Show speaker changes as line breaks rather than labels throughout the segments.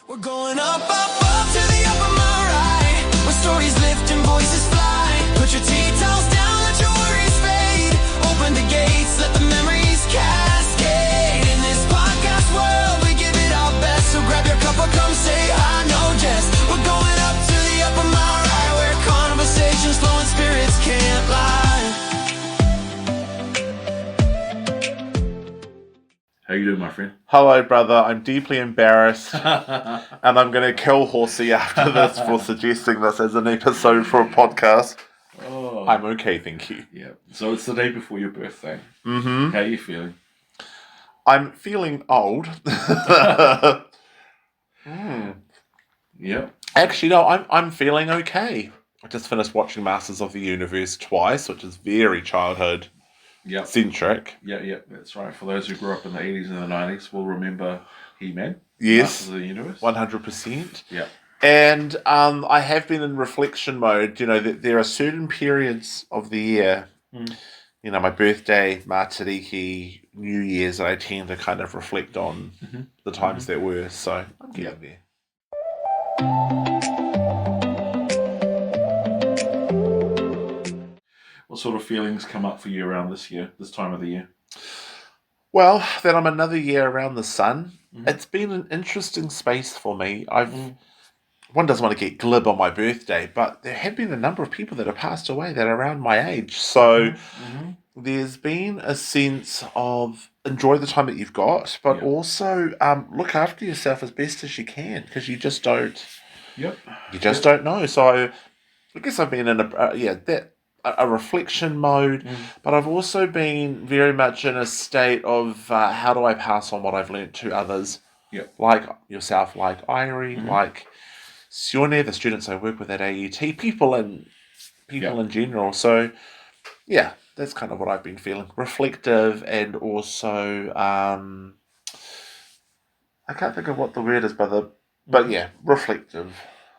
We're going up, up, up to the Upper Marae, where stories lift and voices fly. Put your tea towels down, let your worries fade. Open the gates, let the memories cascade. In this podcast world, we give it our best. So grab your cup or come say hi, no jest. We're going up to the Upper Marae, where conversations flow and spirits can't lie.
How you doing, my friend?
Hello, brother. I'm deeply embarrassed, and I'm going to kill Horsey after this for suggesting this as an episode for a podcast.
Oh,
I'm okay, thank you.
yeah. So it's the day before your birthday.
Mm-hmm.
How are you feeling?
I'm feeling old.
Yeah.
Actually, no, I'm feeling okay. I just finished watching Masters of the Universe twice, which is very childhood
Yeah.
centric.
Yeah. That's right. For those who grew up in the 80s and the 90s, will remember He-Man.
Yes.
Masters of the Universe.
100%.
Yeah.
And I have been in reflection mode. You know, there are certain periods of the year, you know, my birthday, Matariki, New Year's, that I tend to kind of reflect on the times that were. So I'm getting there.
What sort of feelings come up for you around this time of the year?
Well, then I'm another year around the sun. It's been an interesting space for me. One doesn't want to get glib on my birthday, but there have been a number of people that have passed away that are around my age. So there's been a sense of enjoy the time that you've got, but also look after yourself as best as you can, because you just don't.
Yep.
You just don't know. So I guess I've been in a reflection mode, but I've also been very much in a state of how do I pass on what I've learnt to others, like yourself, like Irie, like Sione, the students I work with at AET, people in general. So yeah, that's kind of what I've been feeling. Reflective, and also I can't think of what the word is, but yeah, reflective.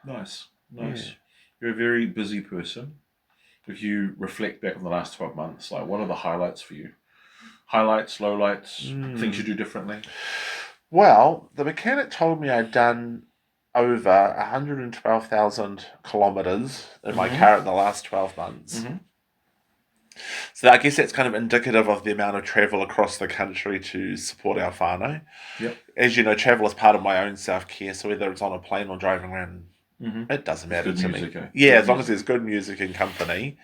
Nice.
Yeah.
You're a very busy person. If you reflect back on the last 12 months, like what are the highlights for you? Highlights, lowlights, things you do differently?
Well, the mechanic told me I'd done over 112,000 kilometres in my car in the last 12 months. So I guess that's kind of indicative of the amount of travel across the country to support our whānau.
Yep.
As you know, travel is part of my own self-care, so whether it's on a plane or driving around, it doesn't matter to me. Yeah, as long as there's good music and company.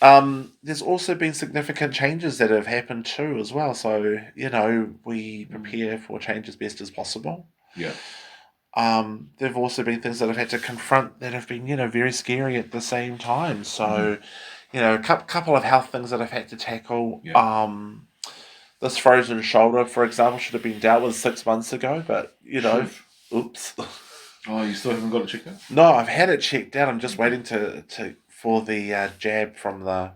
There's also been significant changes that have happened too as well. So, you know, we prepare for change as best as possible.
Yeah.
There have also been things that I've had to confront that have been, you know, very scary at the same time. So, you know, a couple of health things that I've had to tackle.
Yeah.
This frozen shoulder, for example, should have been dealt with 6 months ago, but, you know, oops.
Oh, you still haven't got it checked out?
No, I've had it checked out. I'm just waiting for the jab from the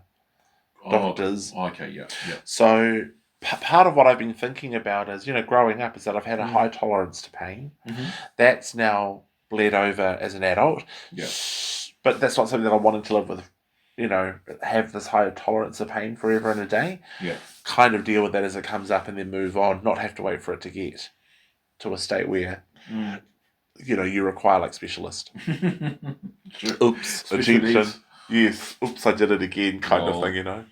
doctors.
Oh, okay, yeah.
So part of what I've been thinking about is, you know, growing up is that I've had a high tolerance to pain. That's now bled over as an adult.
Yeah.
But that's not something that I wanted to live with, you know, have this high tolerance of pain forever and a day.
Yeah.
Kind of deal with that as it comes up and then move on, not have to wait for it to get to a state where, you know, you require like specialist. Oops, attention. Yes, oops, I did it again, kind of thing, you know.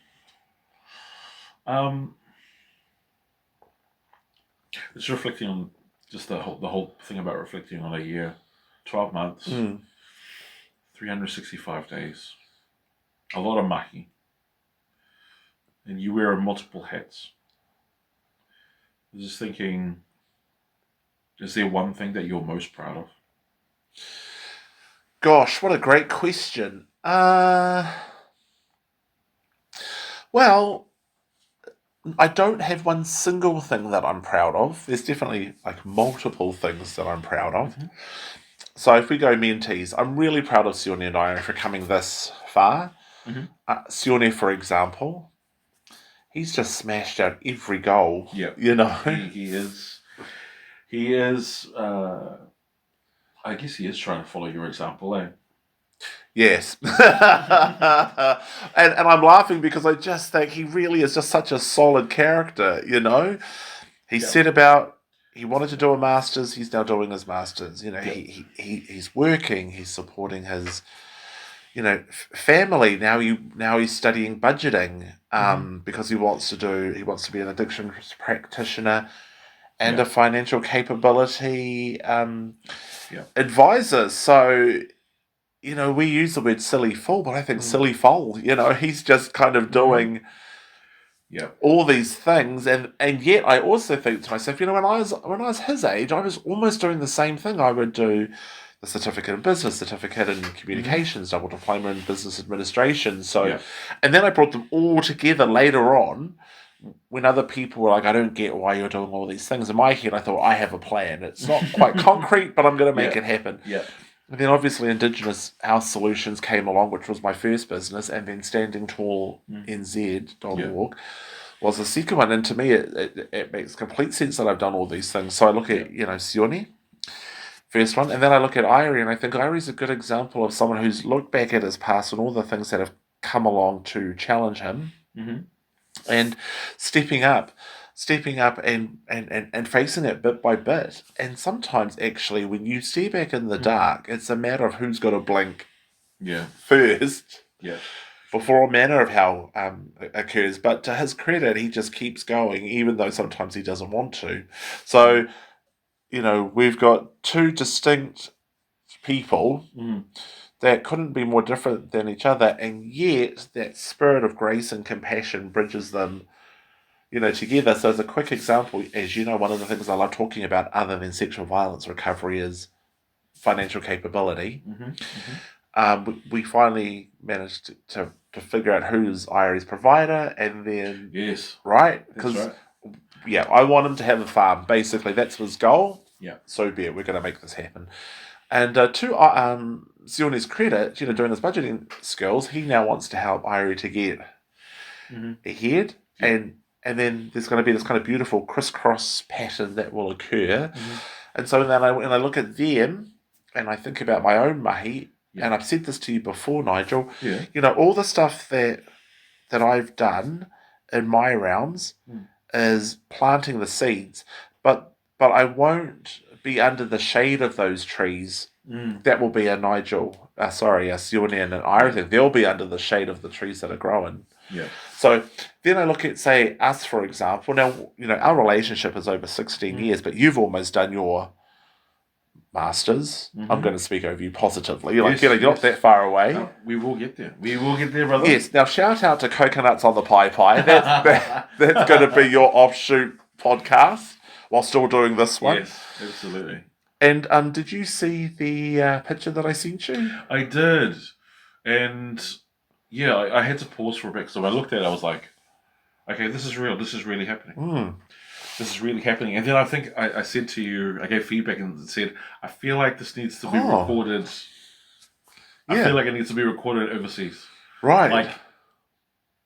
It's reflecting on just the whole thing about reflecting on a year, 12 months, 365 days, a lot of mahi, and you wear multiple hats. I was just thinking, is there one thing that you're most proud of?
Gosh, what a great question. Well, I don't have one single thing that I'm proud of. There's definitely like multiple things that I'm proud of. So if we go mentees, I'm really proud of Sione and I for coming this far. Sione, for example, he's just smashed out every goal.
Yeah,
you know,
he is. I guess he is trying to follow your example, eh?
Yes. and I'm laughing because I just think he really is just such a solid character, you know? He set about he wanted to do a master's. He's now doing his master's. You know,
Yep.
he's working. He's supporting his, you know, family. Now he's studying budgeting because he wants to be an addiction practitioner and
Yeah.
a financial capability
Yeah.
advisor. So, you know, we use the word silly fool, but I think silly fool. You know, he's just kind of doing
Yeah.
all these things, and yet I also think to myself, you know, when I was his age, I was almost doing the same thing. I would do the certificate in business, certificate in communications, double diploma in business administration. So,
Yeah.
and then I brought them all together later on when other people were like, I don't get why you're doing all these things. In my head, I thought, I have a plan. It's not quite concrete, but I'm going to make it happen.
Yeah.
And then obviously Indigenous House Solutions came along, which was my first business, and then StandingTallNZ.org was the second one. And to me, it makes complete sense that I've done all these things. So I look at, you know, Sione, first one, and then I look at Irie, and I think Irie's a good example of someone who's looked back at his past and all the things that have come along to challenge him, and stepping up and facing it bit by bit. And sometimes actually when you stay back in the dark, it's a matter of who's got to blink first before a manner of how occurs. But to his credit, he just keeps going even though sometimes he doesn't want to. So, you know, we've got two distinct people that couldn't be more different than each other, and yet that spirit of grace and compassion bridges them, you know, together. So as a quick example, as you know, one of the things I love talking about other than sexual violence recovery is financial capability. We finally managed to figure out who's Irie's provider, and then right, because I want him to have a farm. Basically, that's his goal. So be it. We're going to make this happen. And to Sione's credit, you know, doing his budgeting skills, he now wants to help Irie to get ahead, and then there's going to be this kind of beautiful crisscross pattern that will occur. And so then when I look at them, and I think about my own mahi, and I've said this to you before, Nigel, you know, all the stuff that I've done in my realms is planting the seeds, but I won't be under the shade of those trees. That will be a Sione and an Irie thing. They'll be under the shade of the trees that are growing. So then I look at, say, us, for example. Now, you know, our relationship is over 16 years, but you've almost done your masters. I'm going to speak over you positively. You're you're not that far away.
We will get there. We will get there, brother.
Yes. Now, shout out to Coconuts on the Pie. That's going to be your offshoot podcast while still doing this one.
Yes, absolutely.
And did you see the picture that I sent you?
I did. And yeah, I had to pause for a bit, because when I looked at it, I was like, okay, this is real. This is really happening. This is really happening. And then I think I said to you, I gave feedback and said, I feel like this needs to be recorded. I feel like it needs to be recorded overseas.
Right.
Like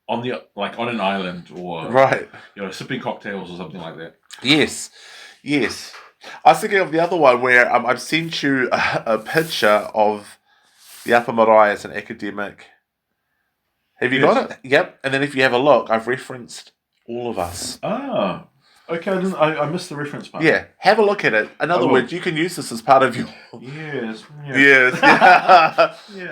on an island, or you know, sipping cocktails or something like that.
Yes. I was thinking of the other one where I've sent you a picture of the Upper Marae as an academic. Have you got it? Yep. And then if you have a look, I've referenced all of us.
Ah. Okay, I missed the reference part.
Yeah, have a look at it. In other words, you can use this as part of your...
Yes.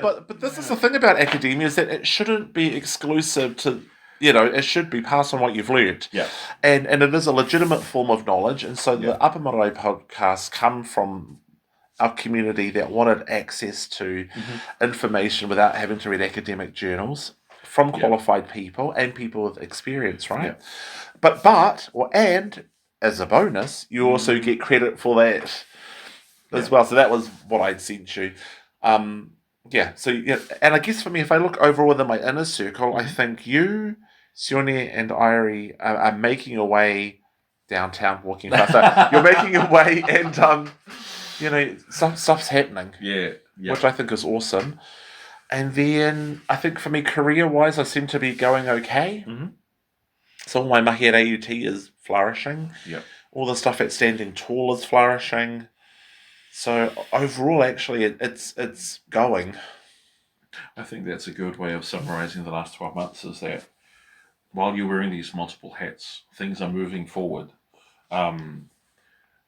But this is the thing about academia, is that it shouldn't be exclusive to... You know, it should be passed on what you've learned.
Yeah.
And it is a legitimate form of knowledge. And so the Upper Marae podcasts come from our community that wanted access to information without having to read academic journals from qualified people and people with experience, right? Yeah. And as a bonus, you also get credit for that as well. So that was what I'd sent you. And I guess for me, if I look overall within my inner circle, I think you, Sione, and Irie are making a way downtown, walking faster. You're making a way, and you know, stuff's happening. Which I think is awesome. And then I think for me, career-wise, I seem to be going okay. So all my mahi at AUT is flourishing. All the stuff at Standing Tall is flourishing. So overall, actually, it's going.
I think that's a good way of summarising the last 12 months, is that while you're wearing these multiple hats, things are moving forward.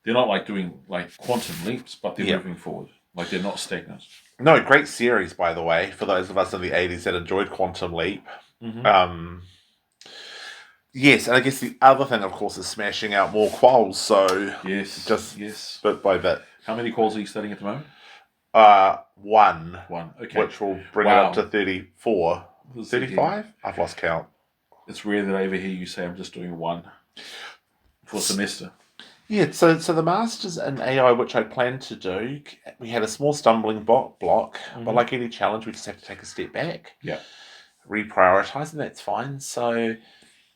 they're not like doing like quantum leaps, but they're
Yeah.
moving forward. Like they're not stagnant.
No, great series, by the way, for those of us in the 80s that enjoyed Quantum Leap.
Mm-hmm.
Yes, and I guess the other thing, of course, is smashing out more quals. So
Yes.
bit by bit.
How many calls are you studying at the moment?
One.
Okay.
Which will bring it up to 34.
This is
35? I've lost count.
It's rare that I ever hear you say I'm just doing one for a semester.
Yeah, so the Masters in AI, which I planned to do, we had a small stumbling block, but like any challenge, we just have to take a step back.
Yeah.
Reprioritise, and that's fine. So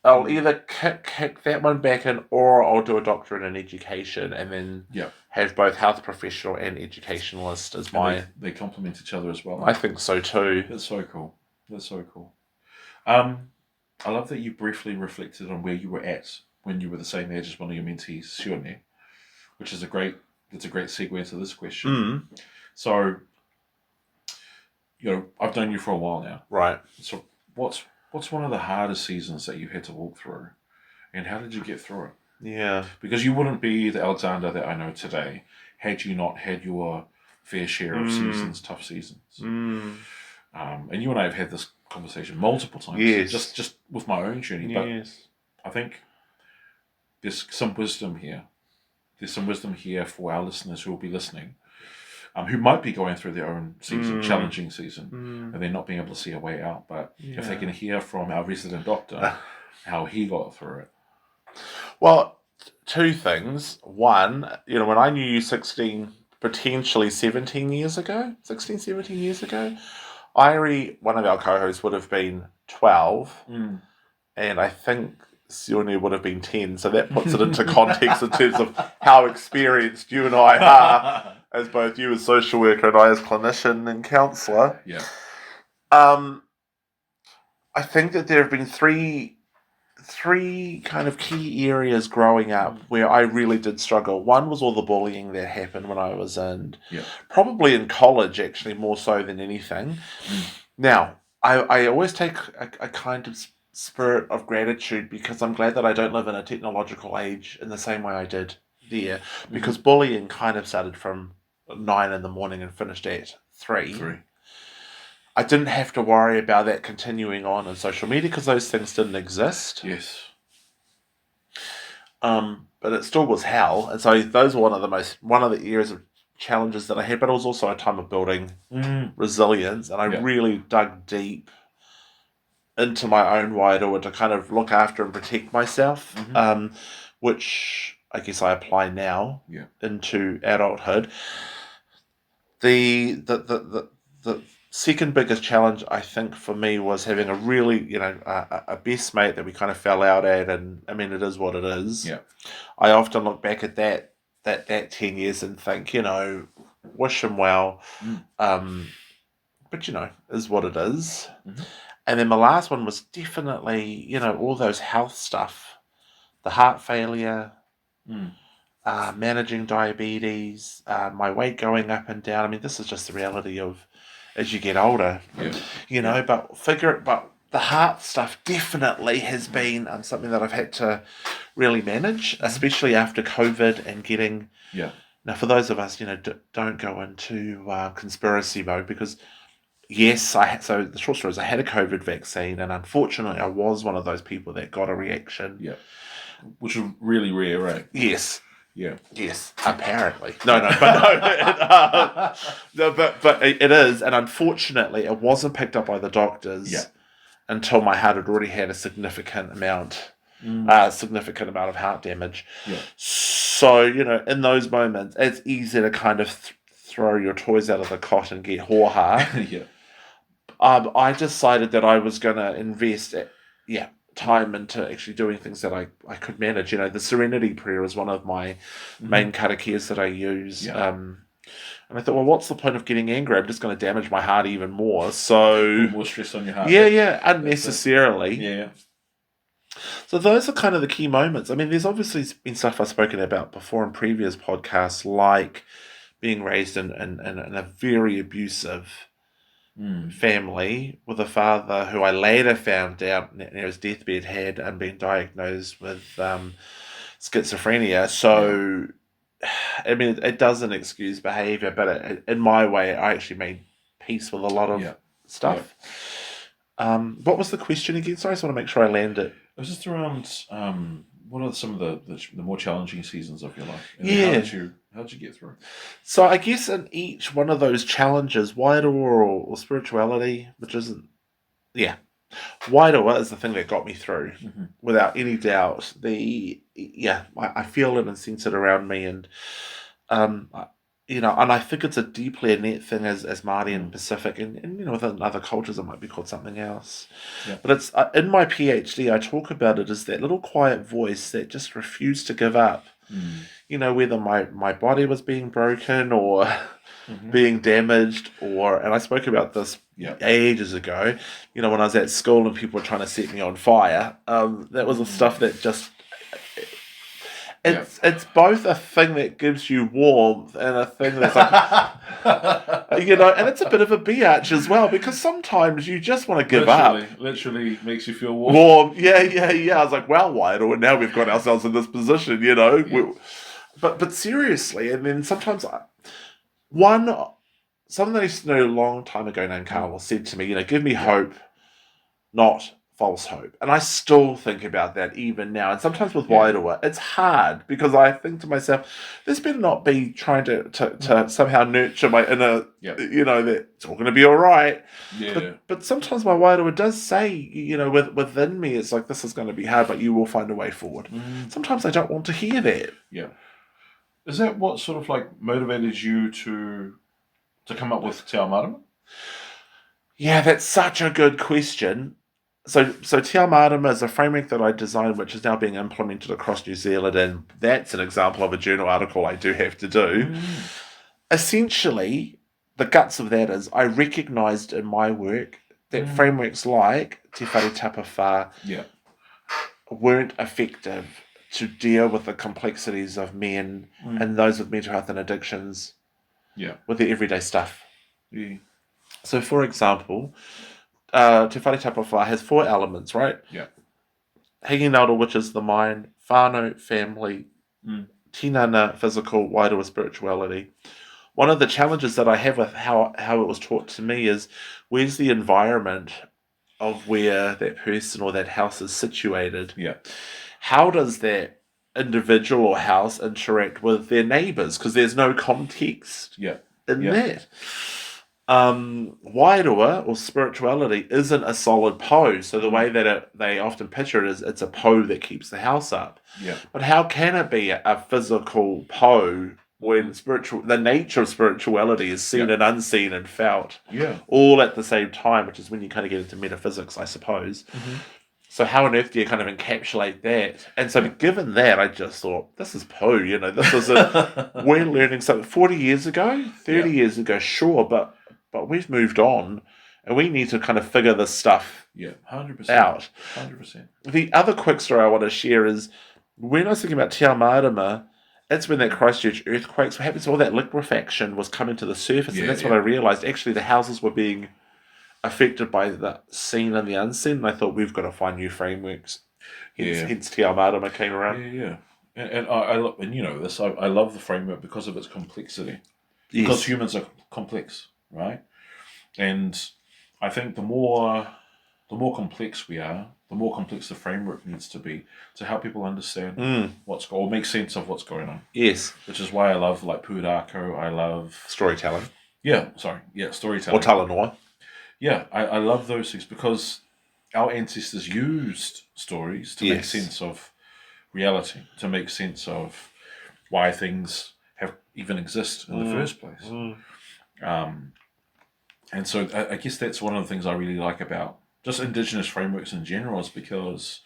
I'll either kick that one back in, or I'll do a doctorate in education and then have both health professional and educationalist as my...
They complement each other as well.
I think so too.
That's so cool. I love that you briefly reflected on where you were at when you were the same age as one of your mentees, Sione, which is a great segue into this question. So, I've known you for a while now.
Right.
So what's one of the hardest seasons that you had to walk through, and how did you get through it?
Yeah.
Because you wouldn't be the Alexander that I know today had you not had your fair share of seasons, tough seasons. And you and I have had this conversation multiple times.
Yes.
Just with my own journey.
Yes.
But I think there's some wisdom here. There's some wisdom here for our listeners who will be listening, who might be going through their own season, challenging season, and they're not being able to see a way out. But if they can hear from our resident doctor how he got through it.
Well, two things. One, when I knew you 17 years ago, Irie, one of our co-hosts, would have been 12, and I think Sione would have been 10, so that puts it into context in terms of how experienced you and I are, as both you as social worker and I as clinician and counsellor.
Yeah.
I think that there have been three kind of key areas growing up where I really did struggle. One was all the bullying that happened when I was probably in college, actually, more so than anything. Now, I always take a kind of spirit of gratitude, because I'm glad that I don't live in a technological age in the same way I did there, because bullying kind of started from 9 in the morning and finished at 3. I didn't have to worry about that continuing on in social media because those things didn't exist.
Yes.
But it still was hell, and so those were one of the areas of challenges that I had. But it was also a time of building resilience, and I really dug deep into my own wider to kind of look after and protect myself, which I guess I apply now into adulthood. The second biggest challenge, I think, for me was having a really, a best mate that we kind of fell out at, and I mean, it is what it is.
Yeah.
I often look back at that 10 years and think, wish him well, but is what it is. And then my last one was definitely, all those health stuff, the heart failure, managing diabetes, my weight going up and down. I mean, this is just the reality of as you get older, but the heart stuff definitely has been something that I've had to really manage, especially after COVID and getting... Now, for those of us, don't go into conspiracy mode, because, yes, so the short story is I had a COVID vaccine, and unfortunately I was one of those people that got a reaction.
Yeah. Which is really rare, right?
Yes.
Yeah.
Yes, apparently. No, but it is, and unfortunately, it wasn't picked up by the doctors until my heart had already had a significant amount of heart damage. Yeah. So in those moments, it's easy to kind of throw your toys out of the cot and get hoo-ha. I decided that I was going to invest time into actually doing things that I could manage. The Serenity Prayer is one of my main karakias that I use. And I thought, well, what's the point of getting angry? I'm just going to damage my heart even more. So
more stress on your heart.
Unnecessarily.
Yeah.
So those are kind of the key moments. I mean, there's obviously been stuff I've spoken about before in previous podcasts, like being raised in a very abusive family with a father who I later found out near his deathbed had been diagnosed with schizophrenia. So I mean, it doesn't excuse behaviour, but in my way, I actually made peace with a lot of stuff. What was the question again? Sorry, I just want to make sure I land it.
It was just around what are some of the more challenging seasons of your life? And how did you get through?
So I guess in each one of those challenges, whānau or spirituality, which isn't, whānau is the thing that got me through, without any doubt. I feel it and sense it around me, and and I think it's a deeply innate thing as Māori and Pacific, and within other cultures it might be called something else.
Yeah.
But it's in my PhD I talk about it as that little quiet voice that just refused to give up. Whether my body was being broken or being damaged, and I spoke about this ages ago, when I was at school and people were trying to set me on fire. That was the stuff that just... It's both a thing that gives you warmth and a thing that's like, and it's a bit of a biatch as well, because sometimes you just want to give up.
Literally makes you feel warm.
I was like, well, Wyatt, and now we've got ourselves in this position, But seriously, and then sometimes something that I used to know a long time ago named Carl said to me, give me hope, not false hope. And I still think about that even now. And sometimes with whānau, it's hard because I think to myself, this better not be trying to somehow nurture my inner, that it's all going to be all right.
Yeah.
But sometimes my whānau does say, within me, it's like, this is going to be hard, but you will find a way forward. Sometimes I don't want to hear that.
Yeah. Is that what sort of like motivated you to come up with Te Ao Marama?
Yeah, that's such a good question. So Te Ao Marama is a framework that I designed, which is now being implemented across New Zealand, and that's an example of a journal article I do have to do. Essentially, the guts of that is I recognised in my work that frameworks like Te Whare Tapa Whā weren't effective to deal with the complexities of men and those with mental health and addictions with their everyday stuff. So, for example, Te Whare Tapa Whā has 4 elements, right? Hinginauta, which is the mind, whānau, family, tinana, physical, whānau, spirituality. One of the challenges that I have with how it was taught to me is, where's the environment of where that person or that house is situated? How does that individual or house interact with their neighbours? Because there's no context in that. Whānau or spirituality isn't a solid po. So the way that they often picture it is it's a po that keeps the house up. But how can it be a physical po when the nature of spirituality is seen and unseen and felt all at the same time, which is when you kind of get into metaphysics, I suppose. So how on earth do you kind of encapsulate that? And so given that, I just thought, this is poo, this is we're learning something 40 years ago, 30 years ago, sure, but we've moved on, and we need to kind of figure this stuff
100%
out.
100%.
The other quick story I want to share is, when I was thinking about Te Ao Marama, it's when that Christchurch earthquakes, what happens, all that liquefaction was coming to the surface, and that's when I realised, actually, the houses were being affected by the seen and the unseen, and I thought, we've got to find new frameworks. Hence Te Ao Marama came around.
And I this, I love the framework because of its complexity. Because humans are complex, right? And I think the more complex we are, the more complex the framework needs to be to help people understand or make sense of what's going on. Which is why I love like pūrākau, I love
storytelling.
Storytelling.
Or talanoa.
I love those things because our ancestors used stories to make sense of reality, to make sense of why things have even exist in the first place. And so I guess that's one of the things I really like about just Indigenous frameworks in general, is because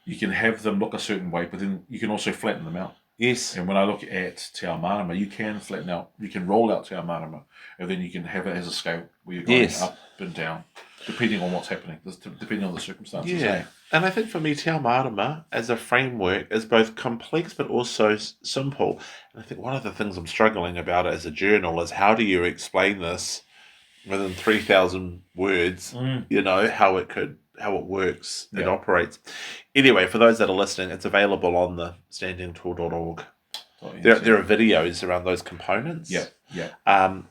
you can have them look a certain way, but then you can also flatten them out. And when I look at Te Ao Marama, you can flatten out, you can roll out Te Ao Marama, and then you can have it as a scale where you're going up and down, depending on what's happening, depending on the circumstances.
And I think for me, Te Ao Marama as a framework is both complex but also simple. And I think one of the things I'm struggling about as a journal is, how do you explain this within 3,000 words, how it works and operates. Anyway, for those that are listening, it's available on the StandingTall.org There are videos around those components.
Yeah, yeah.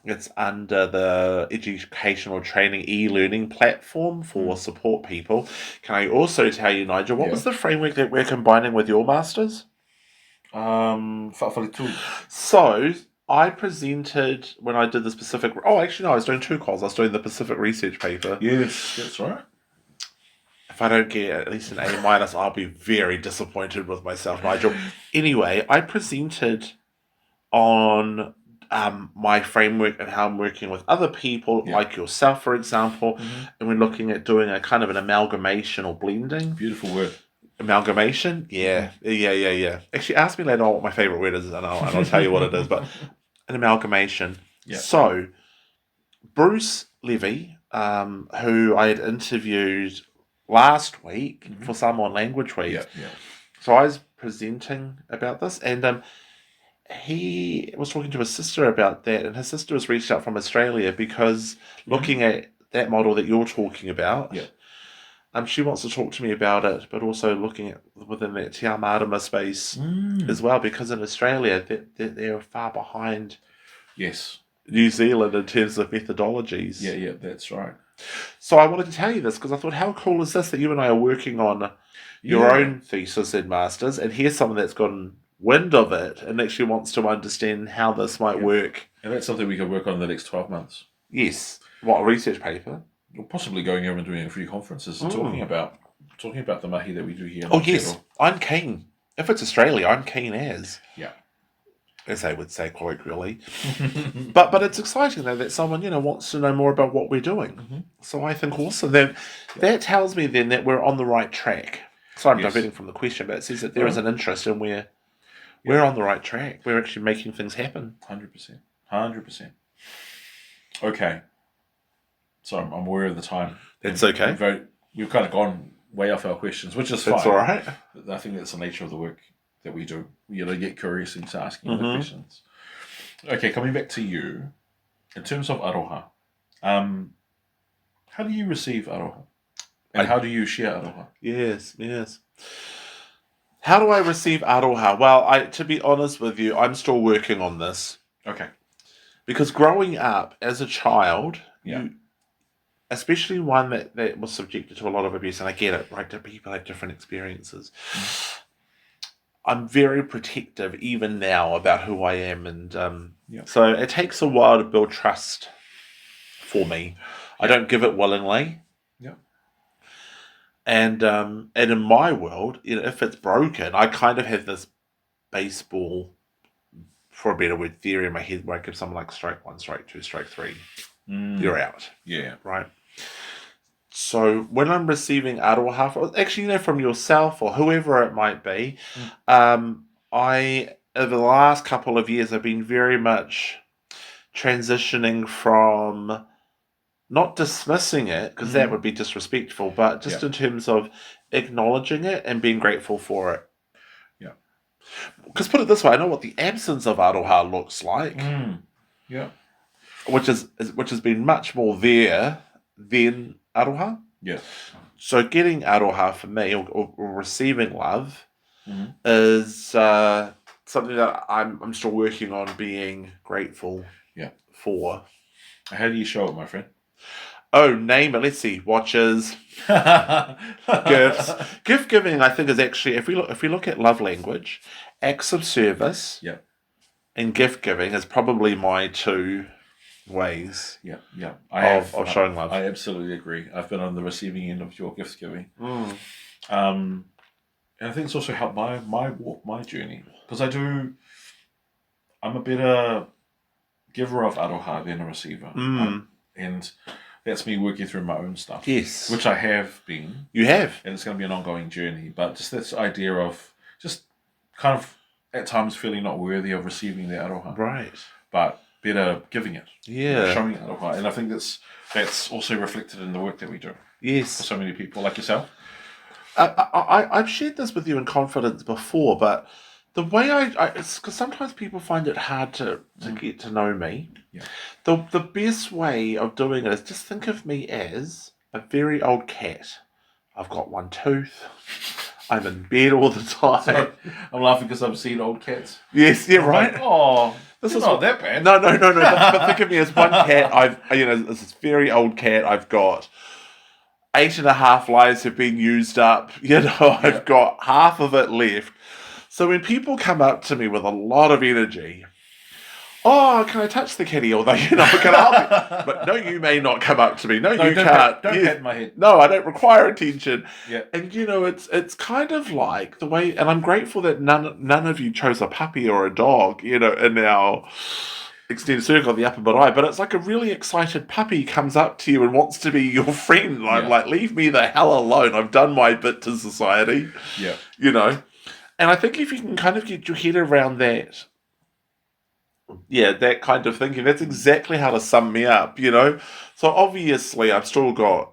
It's under the educational training e-learning platform for support people. Can I also tell you, Nigel, what was the framework that we're combining with your masters?
Whawhalitu.
So I presented when I did the Pacific. Oh, actually, no, I was doing two calls. I was doing the Pacific research paper.
Yes, that's right.
If I don't get at least an A minus, I'll be very disappointed with myself, Nigel. Anyway, I presented on my framework and how I'm working with other people, like yourself, for example, and we're looking at doing a kind of an amalgamation or blending.
Beautiful word.
Amalgamation? Yeah. Actually, ask me later on what my favourite word is, and I'll tell you what it is, but an amalgamation. Yeah. So, Bruce Levy, who I had interviewed last week for Samoan Language Week.
Yeah.
So I was presenting about this, and he was talking to his sister about that, and his sister was reached out from Australia because looking at that model that you're talking about, she wants to talk to me about it, but also looking at within that Te Amarama space as well, because in Australia they're far behind New Zealand in terms of methodologies.
Yeah, that's right.
So I wanted to tell you this because I thought, how cool is this that you and I are working on your own thesis and masters, and here's someone that's gotten wind of it and actually wants to understand how this might work.
And that's something we could work on in the next 12 months.
Yes. What, a research paper?
Or possibly going over and doing a few conferences and talking about the mahi that we do here.
Oh, yes. I'm keen. If it's Australia, I'm keen as.
Yeah.
As they would say colloquially. but it's exciting though that someone, wants to know more about what we're doing. So I think also that tells me then that we're on the right track. So I'm diverting from the question, but it says that there is an interest and we're on the right track. We're actually making things happen.
100%. Okay. So I'm aware of the time.
That's okay.
We've kind of gone way off our questions, which is fine.
That's all right.
I think that's the nature of the work that we do. Get curious and start asking the questions. Okay, coming back to you, in terms of aroha, how do you receive aroha? And how do you share aroha?
Yes. How do I receive aroha? Well, to be honest with you, I'm still working on this.
Okay.
Because growing up as a child, especially one that was subjected to a lot of abuse, and I get it, right? People have different experiences. I'm very protective even now about who I am, and so it takes a while to build trust for me. I don't give it willingly. And in my world, if it's broken, I kind of have this baseball, for a better word, theory in my head where I give someone like strike 1, strike 2, strike 3, you're out. Yeah. Right. So when I'm receiving aroha, actually, from yourself or whoever it might be, I, over the last couple of years, I've been very much transitioning from not dismissing it, because that would be disrespectful, but just in terms of acknowledging it and being grateful for it.
Yeah.
Because put it this way, I know what the absence of aroha looks like.
Yeah.
Which has been much more there than aroha.
Yes.
So getting aroha for me, or receiving love, is something that I'm still working on being grateful for.
How do you show it, my friend?
Oh, name it. Let's see. Watches, gifts. Gift giving, I think, is actually, if we look at love language, acts of service, and gift giving is probably my two ways. Of showing love.
I absolutely agree. I've been on the receiving end of your gift giving. And I think it's also helped my walk, my journey, because I'm a better giver of aroha than a receiver. And that's me working through my own stuff.
Yes.
Which I have been.
You have.
And it's going to be an ongoing journey. But just this idea of just kind of at times feeling not worthy of receiving the aroha.
Right.
But better giving it.
Yeah.
Showing aroha. And I think that's also reflected in the work that we do.
Yes.
For so many people like yourself.
I've shared this with you in confidence before, but the way because sometimes people find it hard to get to know me.
Yeah.
The best way of doing it is just think of me as a very old cat. I've got one tooth. I'm in bed all the time.
So, I'm laughing because I'm seeing old cats.
Yes, yeah,
I'm
right.
like, oh,
This
it's
is
not that bad.
No. But think of me as one cat. This is very old cat. I've got 8.5 lives have been used up. I've got half of it left. So when people come up to me with a lot of energy, oh, can I touch the kitty? Although, can I help you? But no, you may not come up to me. No, you can't.
Don't pat my head.
No, I don't require attention.
Yeah.
And it's kind of like the way, and I'm grateful that none of you chose a puppy or a dog, in our extended circle of the Upper Marae, but it's like a really excited puppy comes up to you and wants to be your friend. I'm like, leave me the hell alone. I've done my bit to society.
Yeah.
And I think if you can kind of get your head around that, that kind of thinking, that's exactly how to sum me up, So obviously I've still got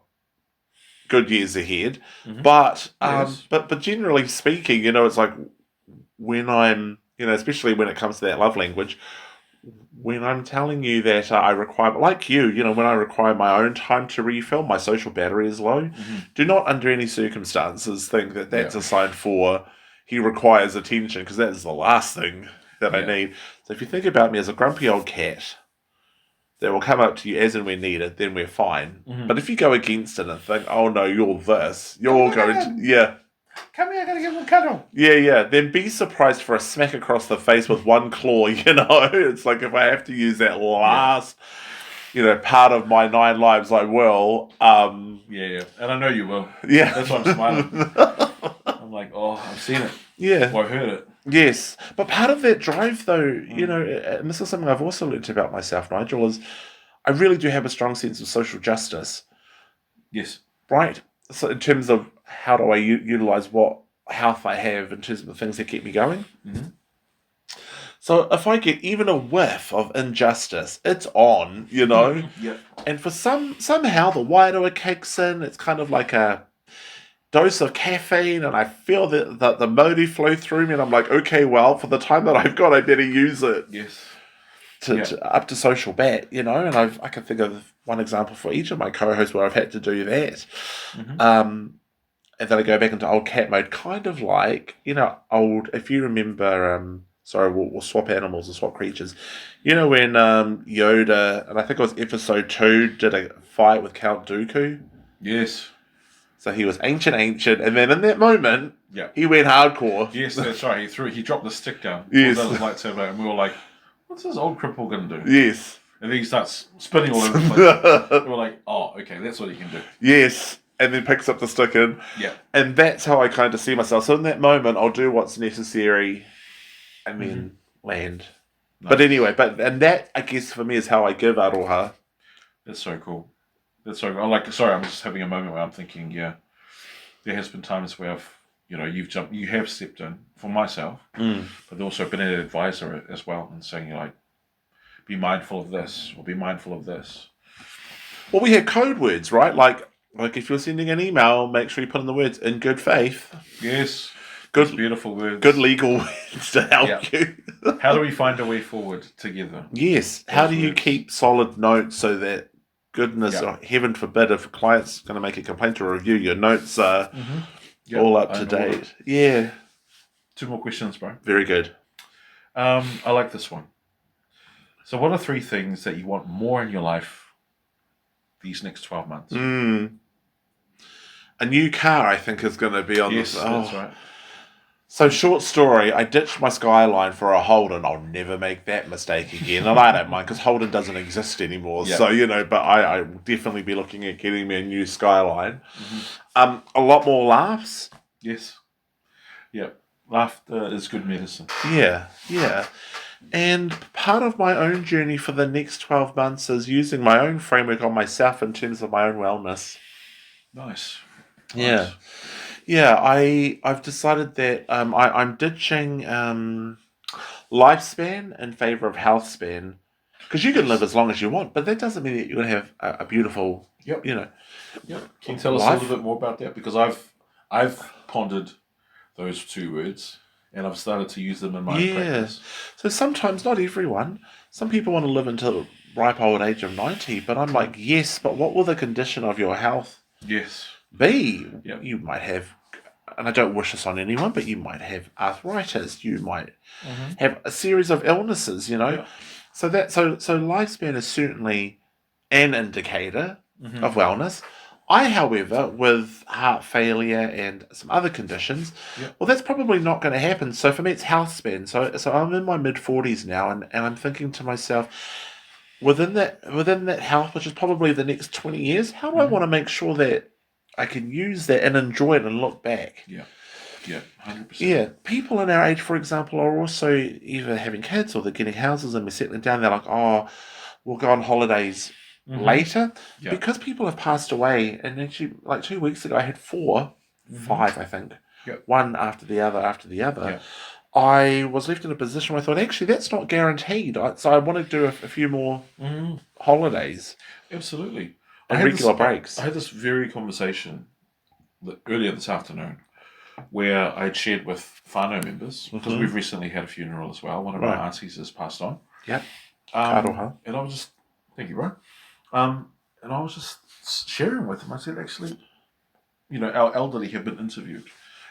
good years ahead, but but generally speaking, it's like when I'm, especially when it comes to that love language, when I'm telling you that I require, like you, when I require my own time to refill, my social battery is low, do not under any circumstances think that that's a sign for he requires attention, because that is the last thing that I need. So if you think about me as a grumpy old cat that will come up to you as and when needed, then we're fine. But if you go against it and think, oh no, you're this, you're going to,
come here, I gotta give him a cuddle.
Then be surprised for a smack across the face with one claw, It's like if I have to use that last, part of my 9 lives, I will.
And I know you will.
Yeah.
That's why I'm smiling. I'm like, oh, I've seen it.
Yeah.
Well, I heard it.
Yes. But part of that drive, though, and this is something I've also learned about myself, Nigel, is I really do have a strong sense of social justice.
Yes.
Right? So in terms of how do I utilise what health I have in terms of the things that keep me going. So if I get even a whiff of injustice, it's on, And for somehow the whānau kicks in. It's kind of like a dose of caffeine, and I feel that the motive flow through me, and I'm like, okay, well, for the time that I've got, I better use it.
Yes.
To up to social bat, and I can think of one example for each of my co-hosts where I've had to do that. And then I go back into old cat mode, kind of like, old, if you remember, we'll swap animals and swap creatures. When Yoda, and I think it was episode 2, did a fight with Count Dooku?
Yes.
So he was ancient, and then in that moment, he went hardcore.
Yes, that's right. He dropped the stick down.
Yes.
That was lightsaber, and we were like, what's this old cripple going to do?
Yes.
And then he starts spinning all over the place. We were like, oh, okay, that's what he can do.
Yes. And then picks up the stick in.
Yeah.
And that's how I kind of see myself. So in that moment, I'll do what's necessary and then land. Nice. But anyway, and that, I guess, for me is how I give aroha.
That's so cool. I'm just having a moment where I'm thinking, there has been times where you have stepped in for myself, but also been an advisor as well, and saying, be mindful of this, or be mindful of this.
Well, we have code words, right? Like if you're sending an email, make sure you put in the words in good faith.
Yes.
Good,
beautiful words.
Good legal words to help you.
How do we find a way forward together?
Yes. How do you keep solid notes so that goodness, heaven forbid, if a client's going to make a complaint or review, your notes are all up to date. Yeah.
2 more questions, bro.
Very good.
I like this one. So what are 3 things that you want more in your life these next 12 months?
A new car, I think, is going to be on this.
Yes, that's right.
So, short story, I ditched my Skyline for a Holden. I'll never make that mistake again. And I don't mind, because Holden doesn't exist anymore. Yeah. So, but I will definitely be looking at getting me a new Skyline. A lot more laughs.
Yes. Yeah. Laughter is good medicine.
Yeah. And part of my own journey for the next 12 months is using my own framework on myself in terms of my own wellness.
Nice.
Yeah. Yeah, I've decided that I'm ditching lifespan in favour of health span. Because you can live as long as you want, but that doesn't mean that you're going to have a beautiful,
Can you tell us a little bit more about that? Because I've pondered those 2 words, and I've started to use them in my practice.
So sometimes, not everyone, some people want to live until the ripe old age of 90, but I'm like, yes, but what will the condition of your health be?
Yep.
You might have and I don't wish this on anyone, but you might have arthritis, you might have a series of illnesses, you know.
Yeah.
So lifespan is certainly an indicator of wellness. I, however, with heart failure and some other conditions, well, that's probably not going to happen. So for me, it's health span. So I'm in my mid-40s now, and I'm thinking to myself, within that health, which is probably the next 20 years, how do I want to make sure that I can use that and enjoy it and look back?
Yeah, 100%.
Yeah, people in our age, for example, are also either having kids or they're getting houses and we're settling down. They're like, oh, we'll go on holidays later.
Yeah.
Because people have passed away, and actually, like 2 weeks ago, I had five, I think.
Yep.
One after the other,
Yeah.
I was left in a position where I thought, actually, that's not guaranteed. So I want to do a few more holidays.
Absolutely.
And regular breaks.
I had this very conversation earlier this afternoon where I'd shared with whānau members, because we've recently had a funeral as well. One of our aunties has passed on.
Yep.
And I was just, thank you, bro. And I was just sharing with them. I said, actually, you know, our elderly have been interviewed,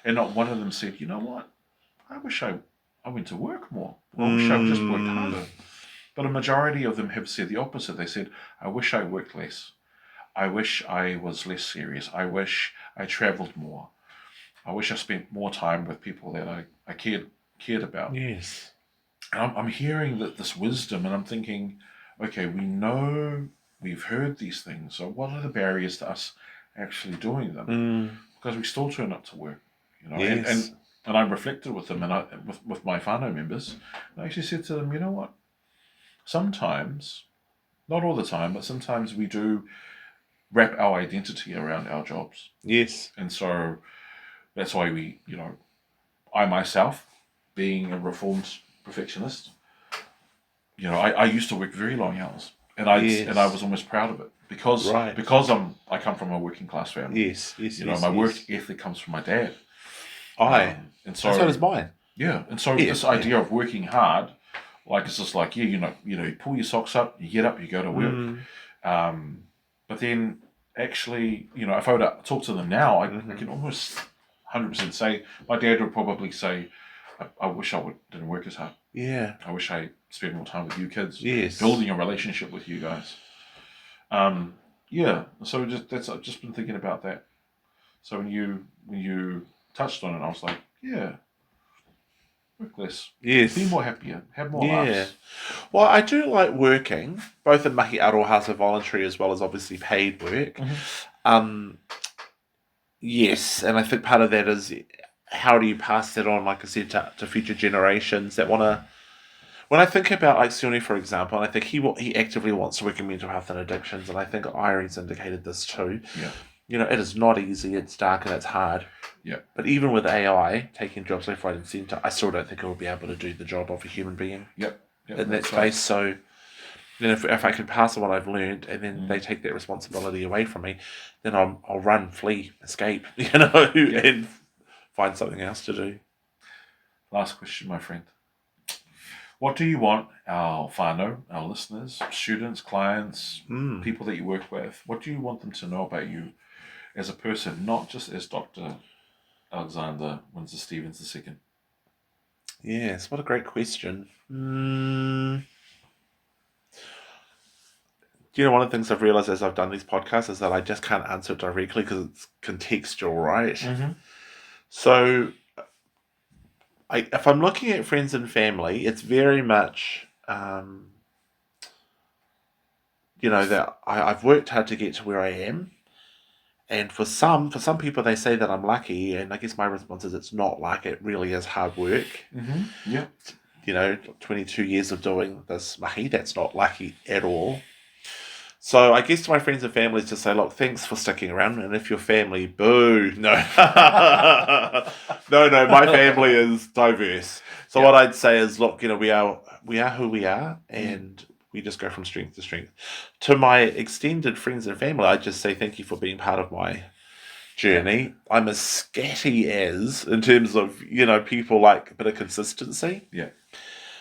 and not one of them said, you know what, I wish I went to work more. I wish I just worked harder. But a majority of them have said the opposite. They said, I wish I worked less. I wish I was less serious. I wish I travelled more. I wish I spent more time with people that I cared about.
Yes.
And I'm hearing this wisdom, and I'm thinking, okay, we know, we've heard these things, so what are the barriers to us actually doing them? Because we still turn up to work, you know.
Yes.
And I reflected with them, and with my whānau members, and I actually said to them, you know what, sometimes, not all the time, but sometimes we do wrap our identity around our jobs.
Yes.
And so that's why we, you know, I myself, being a reformed perfectionist, you know, I used to work very long hours, and I was almost proud of it because I come from a working class family.
Yes.
You know, my work ethic comes from my dad.
And so does mine.
Yeah, and so this idea of working hard, like, it's just like, you pull your socks up, you get up, you go to work. But then actually, you know, if I were to talk to them now, I can almost 100% say, my dad would probably say, I wish I didn't work as hard.
Yeah.
I wish I spent more time with you kids.
Yes.
Building a relationship with you guys. So I've just been thinking about that. So when you touched on it, I was like, work less.
Yes.
Be more happier. Have more laughs.
Well, I do like working, both in mahi aroha, so voluntary, as well as obviously paid work. Yes, and I think part of that is, how do you pass that on, like I said, to future generations that want to... When I think about, like, Sione, for example, and I think he actively wants to work in mental health and addictions, and I think Irie's indicated this too.
Yeah.
You know, it is not easy, it's dark, and it's hard.
Yeah.
But even with AI taking jobs left, right, and centre, I still don't think it will be able to do the job of a human being in that space. So, then if I can pass on what I've learned, and then they take that responsibility away from me, then I'll run, flee, escape, and find something else to do.
Last question, my friend. What do you want our whānau, our listeners, students, clients, people that you work with, what do you want them to know about you as a person, not just as Dr. Alexander Windsor Stevens II?
Yes, what a great question. You know, one of the things I've realised as I've done these podcasts is that I just can't answer it directly because it's contextual, right? So, if I'm looking at friends and family, it's very much, that I've worked hard to get to where I am. And for some people, they say that I'm lucky, and I guess my response is it's not luck, it really is hard work.
Yeah.
22 years of doing this mahi, that's not lucky at all. So I guess to my friends and family to say, look, thanks for sticking around. And if your family, boo, no. no, my family is diverse. So what I'd say is, look, we are who we are, and we just go from strength to strength. To my extended friends and family, I just say thank you for being part of my journey. I'm as scatty as, in terms of, people like a bit of consistency.
Yeah.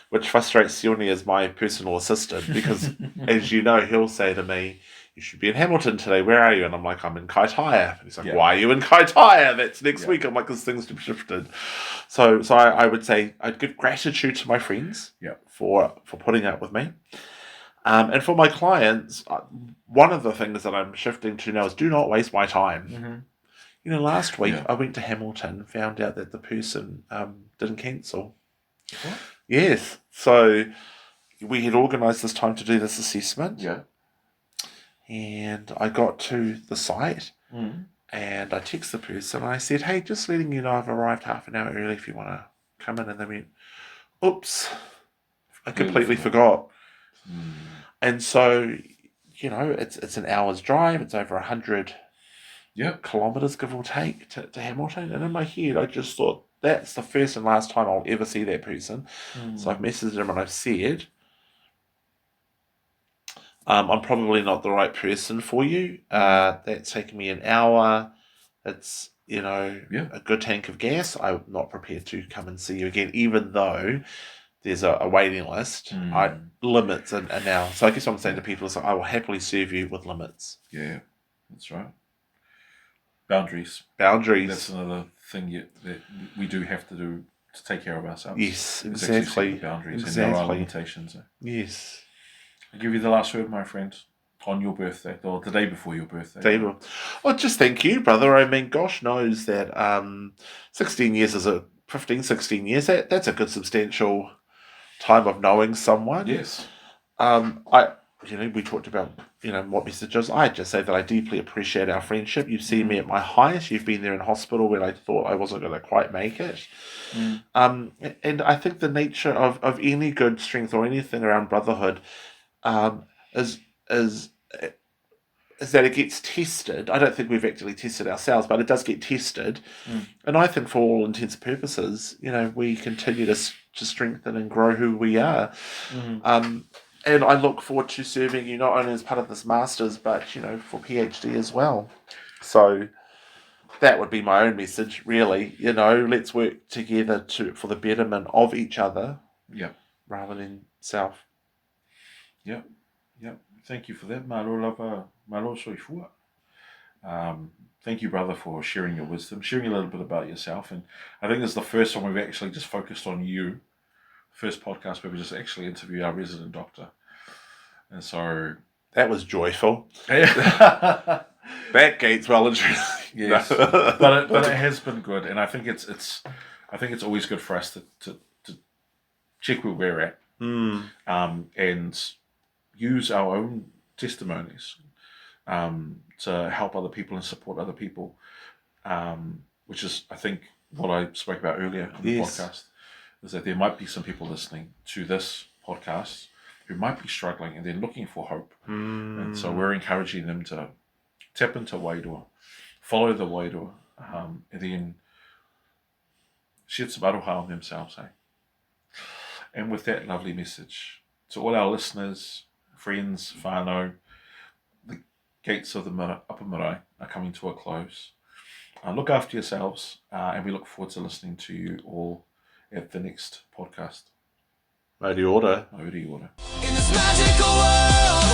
Which frustrates Sione as my personal assistant, because, as you know, he'll say to me, you should be in Hamilton today. Where are you? And I'm like, I'm in Kaitaia. And he's like,
Yeah.
why are you in Kaitaia? That's next
Yeah.
week. I'm like, this thing's shifted. So I would say I'd give gratitude to my friends
Yeah.
for putting up with me. And for my clients, one of the things that I'm shifting to now is do not waste my time.
Mm-hmm.
You know, last week
Yeah.
I went to Hamilton, found out that the person didn't cancel.
What?
Yes. So we had organised this time to do this assessment.
Yeah.
And I got to the site
Mm-hmm.
and I texted the person and I said, hey, just letting you know I've arrived half an hour early if you want to come in. And they went, oops, I completely forgot.
Mm.
And so, you know, it's an hour's drive. It's over 100 kilometres, give or take, to Hamilton. And in my head, I just thought, that's the first and last time I'll ever see that person.
Mm.
So I've messaged him and I've said, I'm probably not the right person for you. That's taken me an hour. It's, you know, a good tank of gas. I'm not prepared to come and see you again, even though there's a waiting list. Limits are now. So I guess what I'm saying to people is I will happily serve you with limits.
Yeah, that's right. Boundaries. That's another thing that we do have to do to take care of ourselves.
Yes,
It's
exactly.
Boundaries
exactly.
and there are limitations.
Yes.
I'll give you the last word, my friend, on your birthday, or the day before your birthday.
Well, just thank you, brother. I mean, gosh knows that 16 years is 16 years, that's a good substantial time of knowing someone.
Yes.
We talked about, what messages. I just say that I deeply appreciate our friendship. You've seen me at my highest. You've been there in hospital when I thought I wasn't going to quite make it. And I think the nature of any good strength or anything around brotherhood is that it gets tested. I don't think we've actually tested ourselves, but it does get tested. And I think for all intents and purposes, we continue to strengthen and grow who we are. And I look forward to serving you not only as part of this Masters, but, for PhD as well. So that would be my own message, really. Let's work together for the betterment of each other.
Yeah.
Rather than self.
Yeah. Yeah. Thank you for that. Malo soifua. Thank you, brother, for sharing your wisdom, sharing a little bit about yourself. And I think this is the first time we've actually just focused on you. First podcast where we just actually interview our resident doctor. And so
that was joyful.
That
gate's well interesting.
Yes. but it has been good, and I think it's always good for us to check where we're at. And use our own testimonies to help other people and support other people, which is, I think, what I spoke about earlier in the podcast, is that there might be some people listening to this podcast who might be struggling and they're looking for hope. And so we're encouraging them to tap into wairua, follow the wairua, and then shed some aroha on themselves. And with that lovely message, to all our listeners, friends, whānau, the gates of the Upper Marae are coming to a close. Look after yourselves, and we look forward to listening to you all at the next podcast.
Mauri ora.
Mauri ora.
In this magical world.